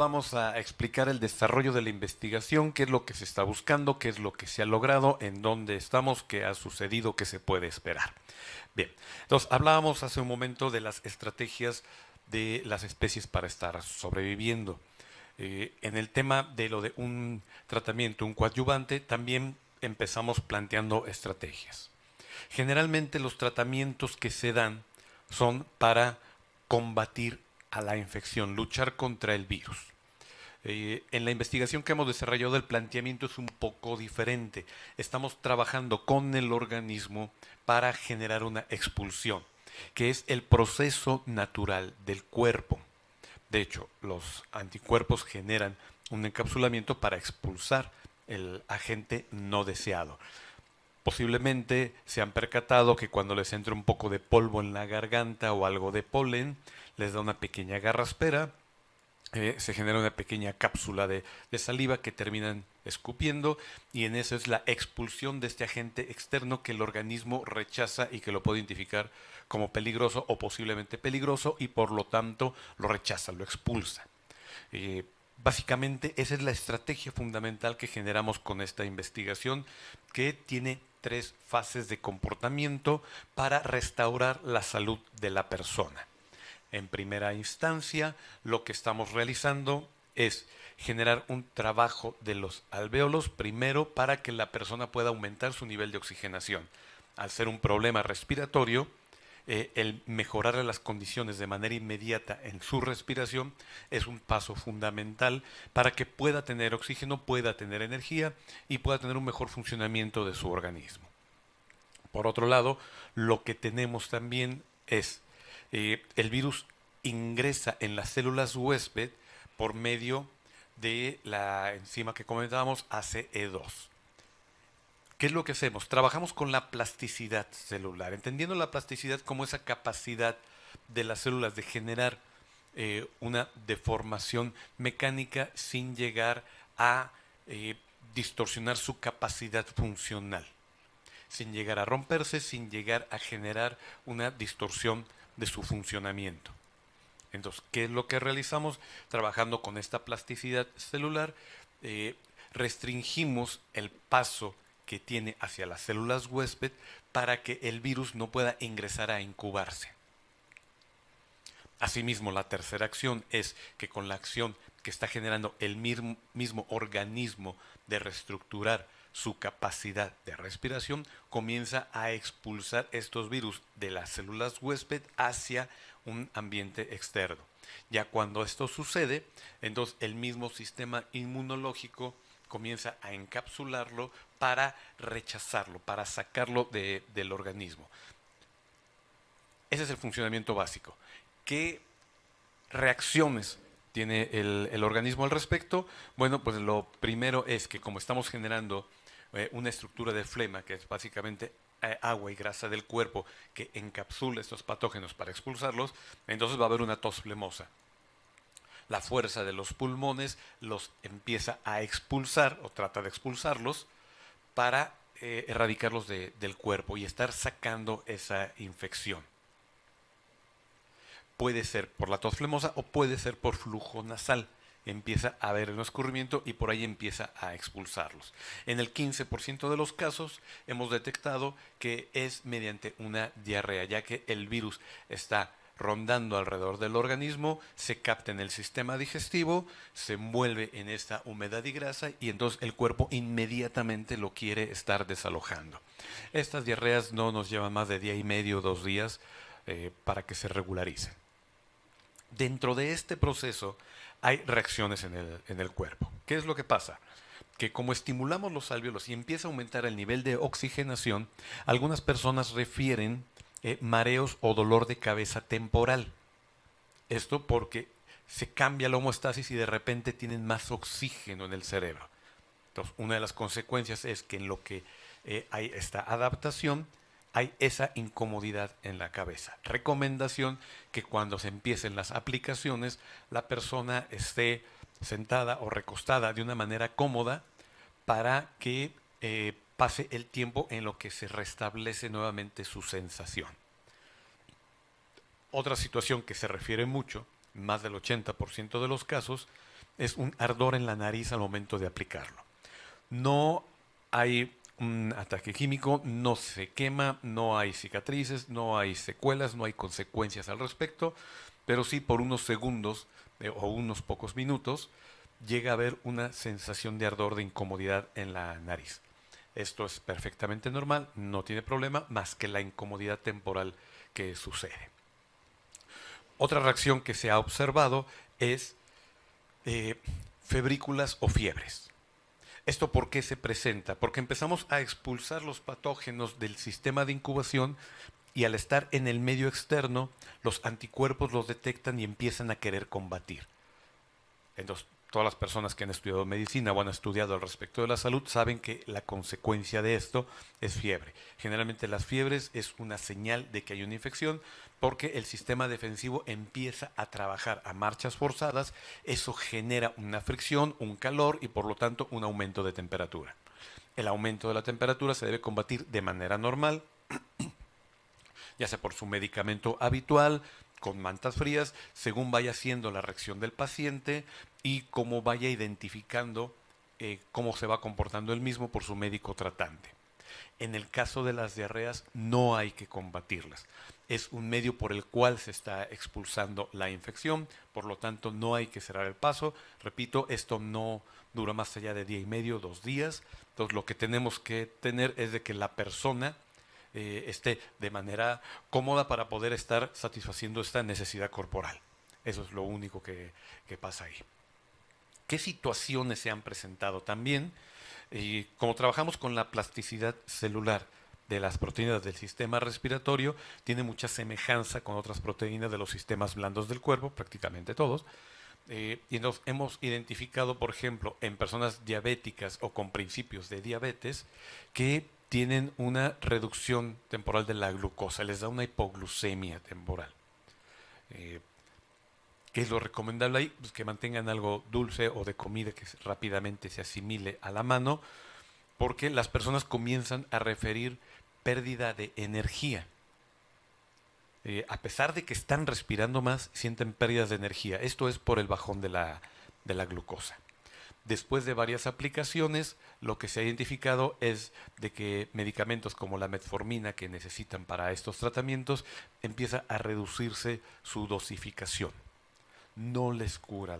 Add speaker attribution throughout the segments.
Speaker 1: vamos a explicar el desarrollo de la investigación, qué es lo que se está buscando, qué es lo que se ha logrado, en dónde estamos, qué ha sucedido, qué se puede esperar. Bien, entonces hablábamos hace un momento de las estrategias de las especies para estar sobreviviendo. En el tema de lo de un tratamiento, un coadyuvante, también empezamos planteando estrategias. Generalmente los tratamientos que se dan son para combatir a la infección, luchar contra el virus. En la investigación que hemos desarrollado el planteamiento es un poco diferente. Estamos trabajando con el organismo para generar una expulsión, que es el proceso natural del cuerpo. De hecho, los anticuerpos generan un encapsulamiento para expulsar el agente no deseado. Posiblemente se han percatado que cuando les entra un poco de polvo en la garganta o algo de polen, les da una pequeña garraspera, se genera una pequeña cápsula de saliva que terminan escupiendo y en eso es la expulsión de este agente externo que el organismo rechaza y que lo puede identificar como peligroso o posiblemente peligroso y por lo tanto lo rechaza, lo expulsa. Eh, Básicamente esa es la estrategia fundamental que generamos con esta investigación que tiene 3 fases de comportamiento para restaurar la salud de la persona. En primera instancia, lo que estamos realizando es generar un trabajo de los alvéolos primero para que la persona pueda aumentar su nivel de oxigenación. Al ser un problema respiratorio, el mejorar las condiciones de manera inmediata en su respiración es un paso fundamental para que pueda tener oxígeno, pueda tener energía y pueda tener un mejor funcionamiento de su organismo. Por otro lado, lo que tenemos también es el virus ingresa en las células huésped por medio de la enzima que comentábamos ACE2. ¿Qué es lo que hacemos? Trabajamos con la plasticidad celular, entendiendo la plasticidad como esa capacidad de las células de generar una deformación mecánica sin llegar a distorsionar su capacidad funcional, sin llegar a romperse, sin llegar a generar una distorsión de su funcionamiento. Entonces, ¿qué es lo que realizamos? Trabajando con esta plasticidad celular, eh, restringimos el paso que tiene hacia las células huésped para que el virus no pueda ingresar a incubarse. Asimismo, la tercera acción es que con la acción que está generando el mismo organismo de reestructurar su capacidad de respiración, comienza a expulsar estos virus de las células huésped hacia un ambiente externo. Ya cuando esto sucede, entonces el mismo sistema inmunológico comienza a encapsularlo para rechazarlo, para sacarlo del organismo. Ese es el funcionamiento básico. ¿Qué reacciones tiene el organismo al respecto? Bueno, pues lo primero es que como estamos generando una estructura de flema, que es básicamente agua y grasa del cuerpo que encapsula estos patógenos para expulsarlos, entonces va a haber una tos flemosa. La fuerza de los pulmones los empieza a expulsar o trata de expulsarlos para erradicarlos del cuerpo y estar sacando esa infección. Puede ser por la tos flemosa o puede ser por flujo nasal. Empieza a haber un escurrimiento y por ahí empieza a expulsarlos. En el 15% de los casos hemos detectado que es mediante una diarrea, ya que el virus está rondando alrededor del organismo, se capta en el sistema digestivo, se envuelve en esta humedad y grasa y entonces el cuerpo inmediatamente lo quiere estar desalojando. Estas diarreas no nos llevan más de día y medio o 2 días para que se regularicen. Dentro de este proceso hay reacciones en el cuerpo. ¿Qué es lo que pasa? Que como estimulamos los alvéolos y empieza a aumentar el nivel de oxigenación, algunas personas refieren mareos o dolor de cabeza temporal. Esto porque se cambia la homeostasis y de repente tienen más oxígeno en el cerebro. Entonces, una de las consecuencias es que en lo que hay esta adaptación, hay esa incomodidad en la cabeza. Recomendación que cuando se empiecen las aplicaciones, la persona esté sentada o recostada de una manera cómoda para que pase el tiempo en lo que se restablece nuevamente su sensación. Otra situación que se refiere mucho, más del 80% de los casos, es un ardor en la nariz al momento de aplicarlo. No hay un ataque químico, no se quema, no hay cicatrices, no hay secuelas, no hay consecuencias al respecto, pero sí por unos segundos o unos pocos minutos llega a haber una sensación de ardor, de incomodidad en la nariz. Esto es perfectamente normal, no tiene problema más que la incomodidad temporal que sucede. Otra reacción que se ha observado es eh, febrículas o fiebres. ¿Esto por qué se presenta? Porque empezamos a expulsar los patógenos del sistema de incubación y al estar en el medio externo, los anticuerpos los detectan y empiezan a querer combatir. Entonces, todas las personas que han estudiado medicina o han estudiado al respecto de la salud saben que la consecuencia de esto es fiebre. Generalmente las fiebres es una señal de que hay una infección porque el sistema defensivo empieza a trabajar a marchas forzadas, eso genera una fricción, un calor y por lo tanto un aumento de temperatura. El aumento de la temperatura se debe combatir de manera normal, ya sea por su medicamento habitual, con mantas frías, según vaya siendo la reacción del paciente y cómo vaya identificando cómo se va comportando él mismo por su médico tratante. En el caso de las diarreas no hay que combatirlas. Es un medio por el cual se está expulsando la infección, por lo tanto no hay que cerrar el paso. Repito, esto no dura más allá de día y medio, 2 días. Entonces lo que tenemos que tener es de que la persona esté de manera cómoda para poder estar satisfaciendo esta necesidad corporal. Eso es lo único que pasa ahí. ¿Qué situaciones se han presentado también? Como trabajamos con la plasticidad celular de las proteínas del sistema respiratorio, tiene mucha semejanza con otras proteínas de los sistemas blandos del cuerpo, prácticamente todos. Y nos hemos identificado, por ejemplo, en personas diabéticas o con principios de diabetes, que tienen una reducción temporal de la glucosa, les da una hipoglucemia temporal. Eh, ¿Qué es lo recomendable ahí? Pues que mantengan algo dulce o de comida que rápidamente se asimile a la mano, porque las personas comienzan a referir pérdida de energía. A pesar de que están respirando más, sienten pérdidas de energía. Esto es por el bajón de la glucosa. Después de varias aplicaciones, lo que se ha identificado es de que medicamentos como la metformina que necesitan para estos tratamientos empieza a reducirse su dosificación. No les cura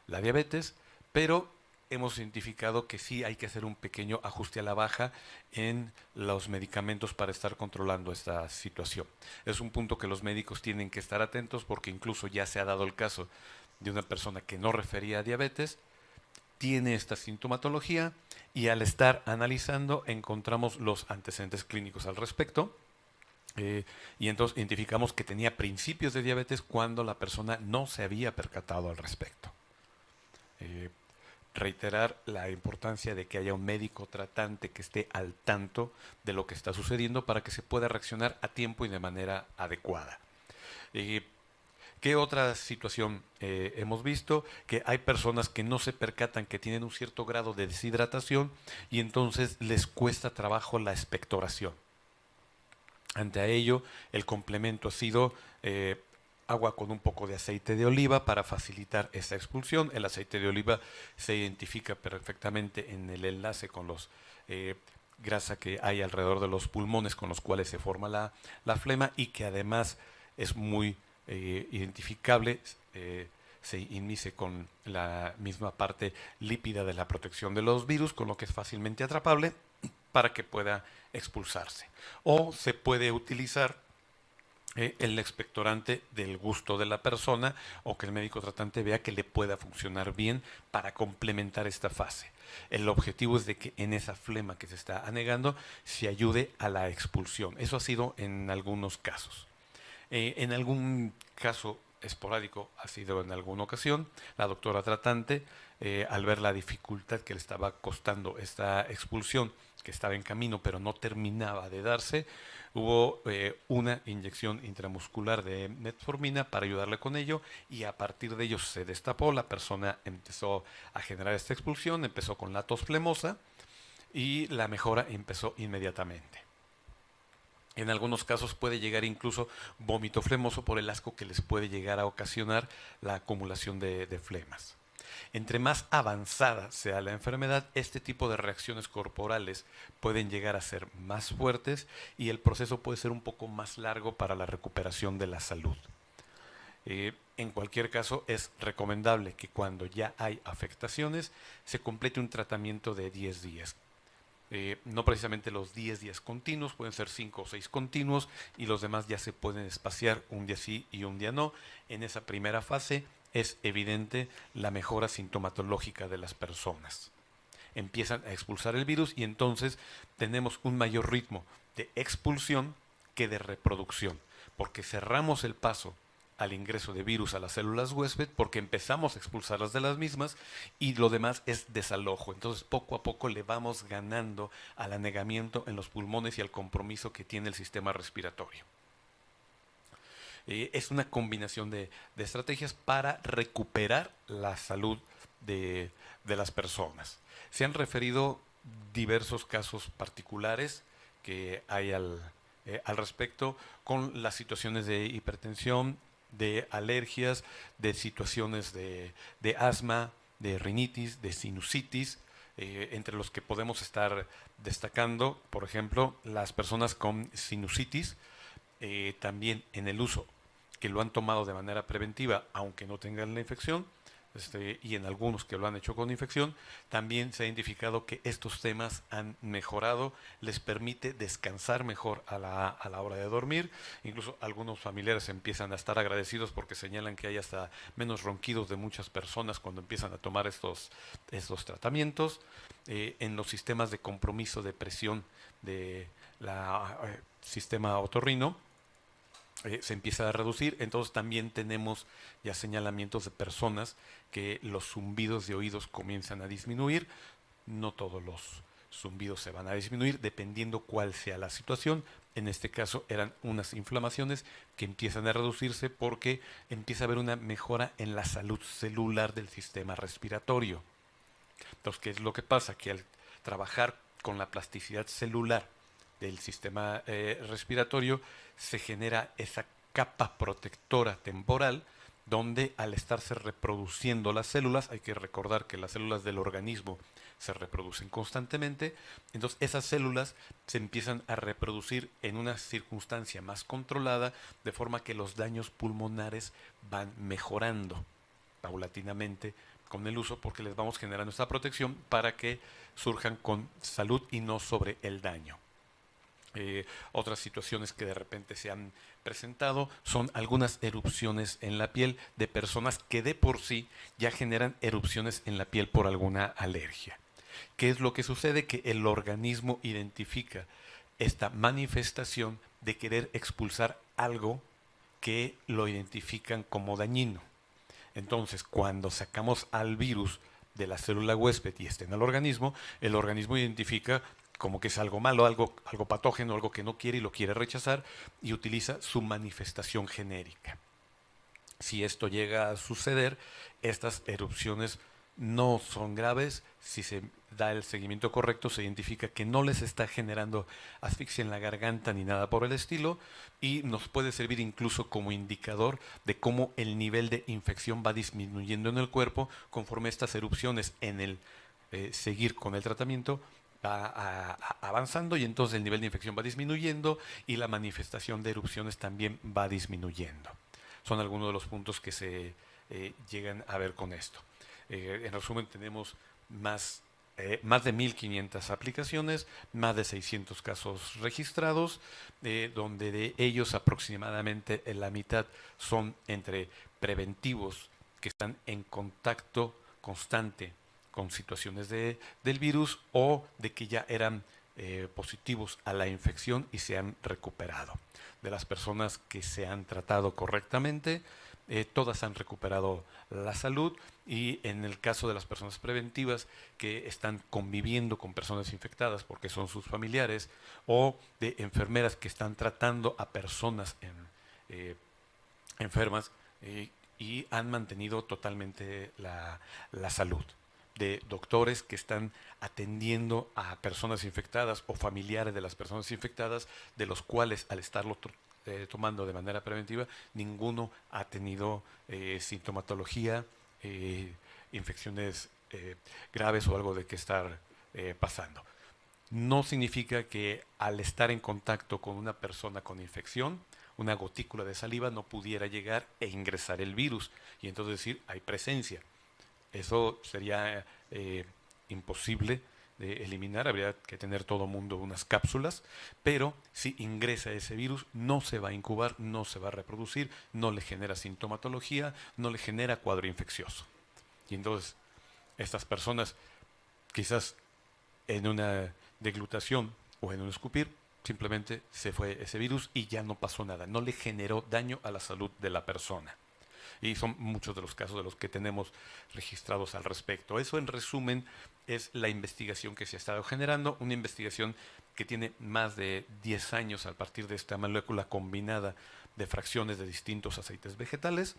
Speaker 1: la diabetes, pero hemos identificado que sí hay que hacer un pequeño ajuste a la baja en los medicamentos para estar controlando esta situación. Es un punto que los médicos tienen que estar atentos porque incluso ya se ha dado el caso de una persona que no refería a diabetes, tiene esta sintomatología y al estar analizando encontramos los antecedentes clínicos al respecto. Y entonces identificamos que tenía principios de diabetes cuando la persona no se había percatado al respecto. Reiterar la importancia de que haya un médico tratante que esté al tanto de lo que está sucediendo para que se pueda reaccionar a tiempo y de manera adecuada. ¿Qué otra situación hemos visto? Que hay personas que no se percatan que tienen un cierto grado de deshidratación y entonces les cuesta trabajo la expectoración. Ante ello, el complemento ha sido agua con un poco de aceite de oliva para facilitar esa expulsión. El aceite de oliva se identifica perfectamente en el enlace con los grasa que hay alrededor de los pulmones con los cuales se forma la flema y que además es muy identificable, se inicia con la misma parte lípida de la protección de los virus, con lo que es fácilmente atrapable para que pueda expulsarse. O se puede utilizar el expectorante del gusto de la persona o que el médico tratante vea que le pueda funcionar bien para complementar esta fase. El objetivo es de que en esa flema que se está anegando se ayude a la expulsión. Eso ha sido en algunos casos. En algún caso esporádico ha sido en alguna ocasión, la doctora tratante, al ver la dificultad que le estaba costando esta expulsión, que estaba en camino pero no terminaba de darse, hubo una inyección intramuscular de metformina para ayudarle con ello y a partir de ello se destapó, la persona empezó a generar esta expulsión, empezó con la tos flemosa y la mejora empezó inmediatamente. En algunos casos puede llegar incluso vómito flemoso por el asco que les puede llegar a ocasionar la acumulación de flemas. Entre más avanzada sea la enfermedad, este tipo de reacciones corporales pueden llegar a ser más fuertes y el proceso puede ser un poco más largo para la recuperación de la salud. En cualquier caso, es recomendable que cuando ya hay afectaciones se complete un tratamiento de 10 días. No precisamente los 10 días continuos, pueden ser 5 o 6 continuos y los demás ya se pueden espaciar un día sí y un día no. En esa primera fase es evidente la mejora sintomatológica de las personas. Empiezan a expulsar el virus y entonces tenemos un mayor ritmo de expulsión que de reproducción, porque cerramos el paso al ingreso de virus a las células huésped, porque empezamos a expulsarlas de las mismas y lo demás es desalojo. Entonces poco a poco le vamos ganando al anegamiento en los pulmones y al compromiso que tiene el sistema respiratorio. Es una combinación de estrategias para recuperar la salud de las personas. Se han referido diversos casos particulares que hay al respecto con las situaciones de hipertensión, de alergias, de situaciones de asma, de rinitis, de sinusitis, entre los que podemos estar destacando, por ejemplo, las personas con sinusitis, también en el uso que lo han tomado de manera preventiva, aunque no tengan la infección, y en algunos que lo han hecho con infección, también se ha identificado que estos temas han mejorado, les permite descansar mejor a la hora de dormir. Incluso algunos familiares empiezan a estar agradecidos porque señalan que hay hasta menos ronquidos de muchas personas cuando empiezan a tomar estos tratamientos. En los sistemas de compromiso de presión de la sistema otorrino, se empieza a reducir. Entonces también tenemos ya señalamientos de personas que los zumbidos de oídos comienzan a disminuir. No todos los zumbidos se van a disminuir dependiendo cuál sea la situación. En este caso eran unas inflamaciones que empiezan a reducirse porque empieza a haber una mejora en la salud celular del sistema respiratorio. Entonces, ¿qué es lo que pasa? Que al trabajar con la plasticidad celular del sistema respiratorio se genera esa capa protectora temporal donde al estarse reproduciendo las células, hay que recordar que las células del organismo se reproducen constantemente, entonces esas células se empiezan a reproducir en una circunstancia más controlada, de forma que los daños pulmonares van mejorando paulatinamente con el uso, porque les vamos generando esta protección para que surjan con salud y no sobre el daño. Otras situaciones que de repente se han presentado son algunas erupciones en la piel de personas que de por sí ya generan erupciones en la piel por alguna alergia. ¿Qué es lo que sucede? Que el organismo identifica esta manifestación de querer expulsar algo que lo identifican como dañino. Entonces, cuando sacamos al virus de la célula huésped y está en el organismo identifica como que es algo malo, algo patógeno, algo que no quiere y lo quiere rechazar y utiliza su manifestación genérica. Si esto llega a suceder, estas erupciones no son graves. Si se da el seguimiento correcto, se identifica que no les está generando asfixia en la garganta ni nada por el estilo, y nos puede servir incluso como indicador de cómo el nivel de infección va disminuyendo en el cuerpo conforme estas erupciones en el seguir con el tratamiento va avanzando, y entonces el nivel de infección va disminuyendo y la manifestación de erupciones también va disminuyendo. Son algunos de los puntos que se llegan a ver con esto. En resumen, tenemos más de 1.500 aplicaciones, más de 600 casos registrados, donde de ellos aproximadamente la mitad son entre preventivos que están en contacto constante con situaciones del virus o de que ya eran positivos a la infección y se han recuperado. De las personas que se han tratado correctamente, todas han recuperado la salud, y en el caso de las personas preventivas que están conviviendo con personas infectadas porque son sus familiares, o de enfermeras que están tratando a personas enfermas, y han mantenido totalmente la salud, de doctores que están atendiendo a personas infectadas o familiares de las personas infectadas, de los cuales al estarlo tomando de manera preventiva, ninguno ha tenido sintomatología infecciones graves o algo de que estar pasando. No significa que al estar en contacto con una persona con infección, una gotícula de saliva no pudiera llegar e ingresar el virus y entonces decir hay presencia. Eso sería imposible de eliminar, habría que tener todo mundo unas cápsulas, pero si ingresa ese virus no se va a incubar, no se va a reproducir, no le genera sintomatología, no le genera cuadro infeccioso. Y entonces estas personas quizás en una deglutación o en un escupir, simplemente se fue ese virus y ya no pasó nada, no le generó daño a la salud de la persona. Y son muchos de los casos de los que tenemos registrados al respecto. Eso en resumen es la investigación que se ha estado generando, una investigación que tiene más de 10 años a partir de esta molécula combinada de fracciones de distintos aceites vegetales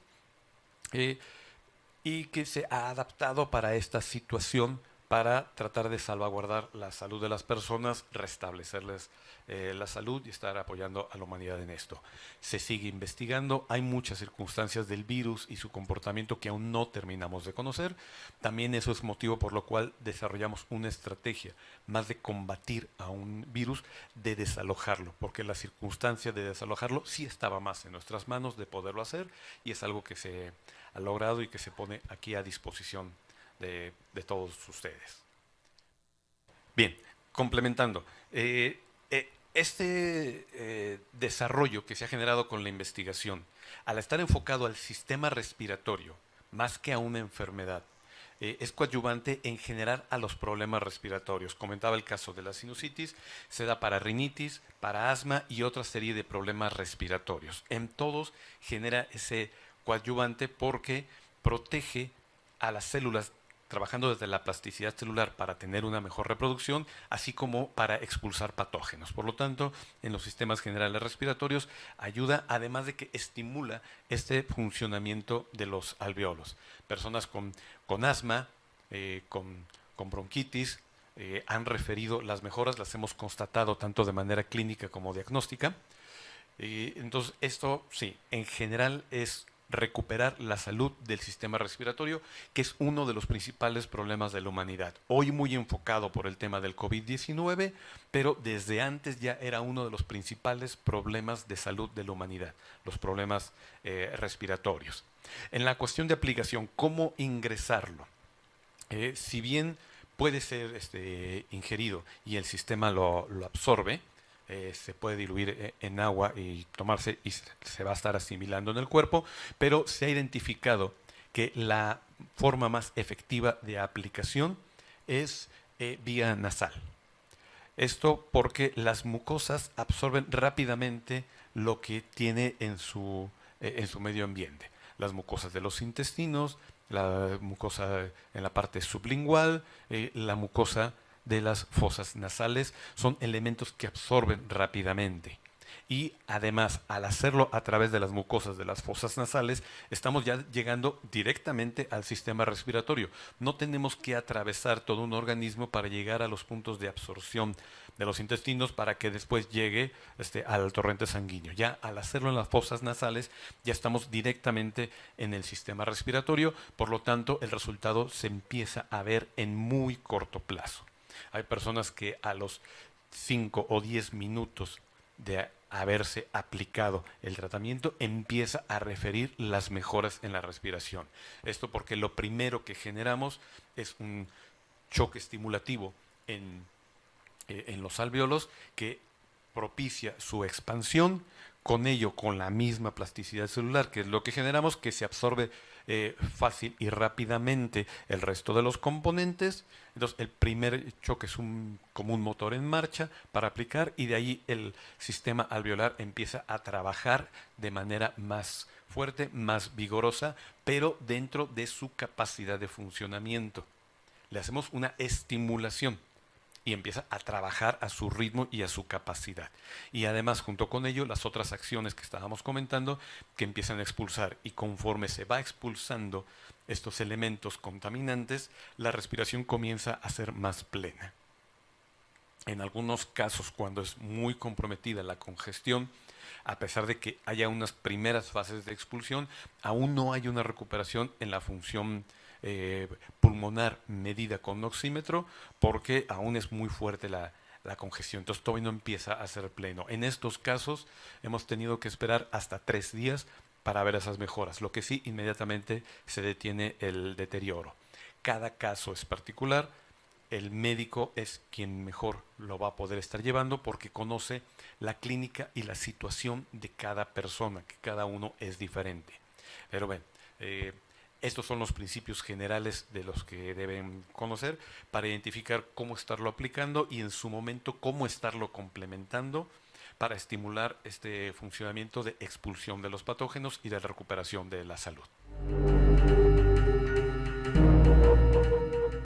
Speaker 1: y que se ha adaptado para esta situación para tratar de salvaguardar la salud de las personas, restablecerles la salud y estar apoyando a la humanidad en esto. Se sigue investigando, hay muchas circunstancias del virus y su comportamiento que aún no terminamos de conocer. También eso es motivo por lo cual desarrollamos una estrategia más de combatir a un virus, de desalojarlo, porque la circunstancia de desalojarlo sí estaba más en nuestras manos de poderlo hacer y es algo que se ha logrado y que se pone aquí a disposición de todos ustedes. Bien, complementando, este desarrollo que se ha generado con la investigación, al estar enfocado al sistema respiratorio, más que a una enfermedad, es coadyuvante en generar a los problemas respiratorios. Comentaba el caso de la sinusitis, se da para rinitis, para asma y otra serie de problemas respiratorios. En todos genera ese coadyuvante porque protege a las células trabajando desde la plasticidad celular para tener una mejor reproducción, así como para expulsar patógenos. Por lo tanto, en los sistemas generales respiratorios ayuda, además de que estimula este funcionamiento de los alveolos. Personas con asma, con bronquitis, han referido las mejoras, las hemos constatado tanto de manera clínica como diagnóstica. Entonces, esto sí, en general es recuperar la salud del sistema respiratorio, que es uno de los principales problemas de la humanidad. Hoy muy enfocado por el tema del COVID-19, pero desde antes ya era uno de los principales problemas de salud de la humanidad, los problemas respiratorios. En la cuestión de aplicación, ¿cómo ingresarlo? Si bien puede ser ingerido y el sistema lo absorbe, se puede diluir en agua y tomarse y se va a estar asimilando en el cuerpo, pero se ha identificado que la forma más efectiva de aplicación es vía nasal. Esto porque las mucosas absorben rápidamente lo que tiene en su medio ambiente. Las mucosas de los intestinos, la mucosa en la parte sublingual, la mucosa de las fosas nasales, son elementos que absorben rápidamente. Y además, al hacerlo a través de las mucosas de las fosas nasales, estamos ya llegando directamente al sistema respiratorio. No tenemos que atravesar todo un organismo para llegar a los puntos de absorción de los intestinos para que después llegue al torrente sanguíneo. Ya al hacerlo en las fosas nasales, ya estamos directamente en el sistema respiratorio, por lo tanto, el resultado se empieza a ver en muy corto plazo. Hay personas que a los 5 o 10 minutos de haberse aplicado el tratamiento empieza a referir las mejoras en la respiración. Esto porque lo primero que generamos es un choque estimulativo en los alvéolos que propicia su expansión, con ello, con la misma plasticidad celular, que es lo que generamos, que se absorbe fácil y rápidamente el resto de los componentes. Entonces, el primer choque es como un motor en marcha para aplicar y de ahí el sistema alveolar empieza a trabajar de manera más fuerte, más vigorosa, pero dentro de su capacidad de funcionamiento. Le hacemos una estimulación y empieza a trabajar a su ritmo y a su capacidad. Y además, junto con ello, las otras acciones que estábamos comentando, que empiezan a expulsar, y conforme se va expulsando estos elementos contaminantes, la respiración comienza a ser más plena. En algunos casos, cuando es muy comprometida la congestión, a pesar de que haya unas primeras fases de expulsión, aún no hay una recuperación en la función pulmonar medida con oxímetro porque aún es muy fuerte la congestión, entonces todavía no empieza a ser pleno. En estos casos hemos tenido que esperar hasta 3 días para ver esas mejoras, lo que sí inmediatamente se detiene el deterioro. Cada caso es particular, el médico es quien mejor lo va a poder estar llevando porque conoce la clínica y la situación de cada persona, que cada uno es diferente. Pero bueno, eh, estos son los principios generales de los que deben conocer para identificar cómo estarlo aplicando y en su momento cómo estarlo complementando para estimular este funcionamiento de expulsión de los patógenos y de recuperación de la salud.